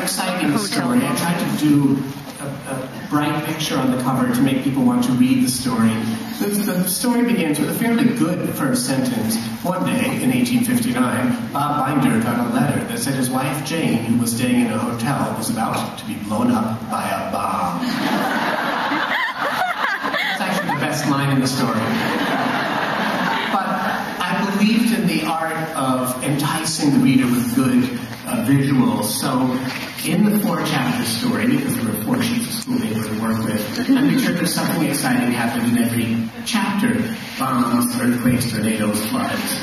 exciting story. I tried to do a bright picture on the cover to make people want to read the story. The story begins with a fairly good first sentence. One day, in 1859, Bob Binder got a letter that said his wife Jane, who was staying in a hotel, was about to be blown up by a bomb. That's actually the best line in the story. But I believed in the art of enticing the reader with good visuals. So in the 4-chapter story, because there were 4 sheets of school paper to work with, I made sure that something exciting happened in every chapter. Bombs, earthquakes, tornadoes, floods,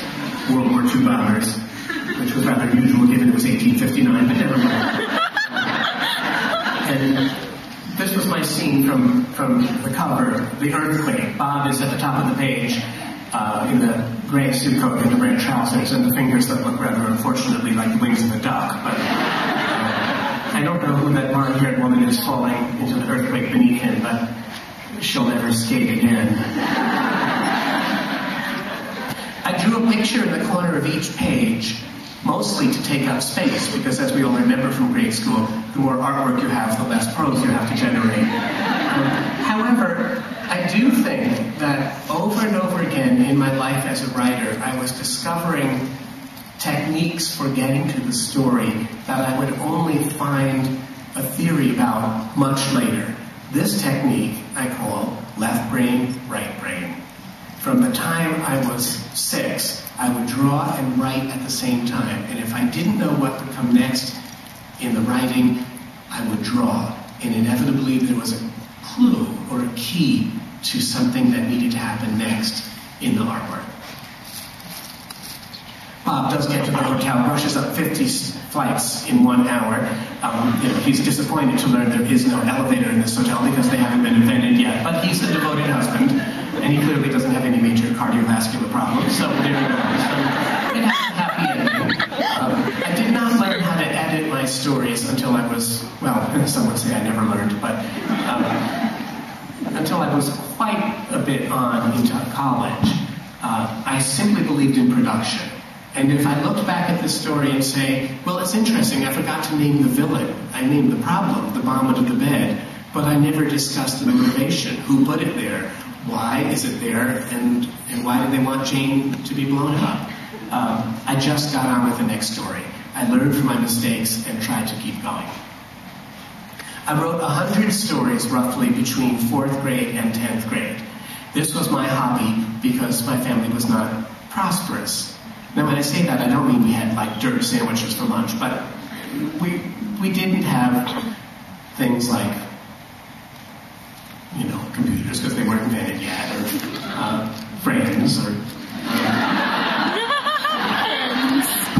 World War II bombers, which was rather unusual given it was 1859, but never mind. And this was my scene from the cover, the earthquake. Bob is at the top of the page in the gray suit coat and the red trousers and the fingers that look rather unfortunately like the wings of a duck. But I don't know who that blonde-haired woman is falling into the earthquake beneath him, but she'll never skate again. I drew a picture in the corner of each page, mostly to take up space, because as we all remember from grade school, the more artwork you have, the less prose you have to generate. However, I do think that over and over again in my life as a writer, I was discovering techniques for getting to the story that I would only find a theory about much later. This technique I call left brain, right brain. From the time I was 6, I would draw and write at the same time, and if I didn't know what would come next in the writing, I would draw, and inevitably there was a clue or a key to something that needed to happen next in the artwork. Bob does get to the hotel, rushes up 50 flights in 1 hour. He's disappointed to learn there is no elevator in this hotel because they haven't been invented yet. But he's a devoted husband, and he clearly doesn't have any major cardiovascular problems. So there you go. So it has a happy ending. I did not learn how to edit my stories until I was, well, some would say I never learned, but until I was quite a bit on into college. I simply believed in production. And if I looked back at the story and say, well, it's interesting, I forgot to name the villain. I named the problem, the bomb under the bed, but I never discussed the motivation. Who put it there? Why is it there? And why did they want Jane to be blown up? I just got on with the next story. I learned from my mistakes and tried to keep going. I wrote 100 stories roughly between 4th grade and 10th grade. This was my hobby because my family was not prosperous. Now, when I say that, I don't mean we had, like, dirt sandwiches for lunch, but we didn't have things like, you know, computers, because they weren't invented yet, or friends, or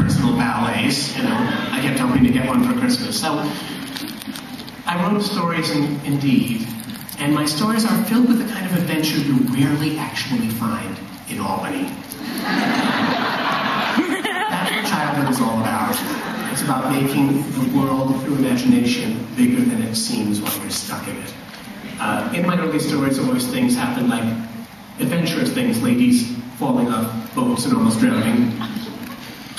personal ballets, you know. I kept hoping to get one for Christmas. So I wrote stories, indeed, and my stories are filled with the kind of adventure you rarely actually find in Albany. Childhood is all about. It's about making the world through imagination bigger than it seems while you're stuck in it. In my early stories, always things happen like adventurous things, ladies falling off boats and almost drowning.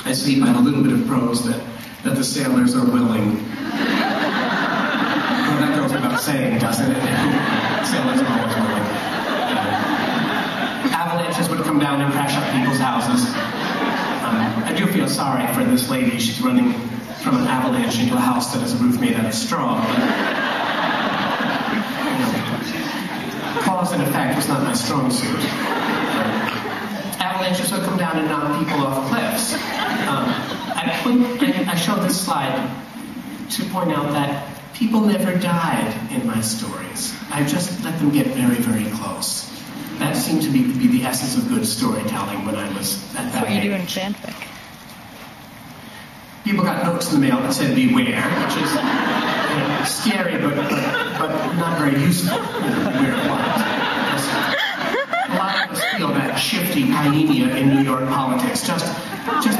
I sleep on a little bit of prose that the sailors are willing. Well, that goes without saying, doesn't it? Sailors are always willing. Avalanches would come down and crash up people's houses. I do feel sorry for this lady. She's running from an avalanche into a house that has a roof made out of straw. But, you know, cause and effect was not my strong suit. Avalanches would come down and knock people off cliffs. I showed this slide to point out that people never died in my stories. I just let them get very, very close. That seemed to be the essence of good storytelling when I was at that age. That's what you do in fanfic. People got notes in the mail that said beware, which is, you know, scary but not very useful. You know, beware of what? A lot of us feel that shifty pioneer in New York politics. Just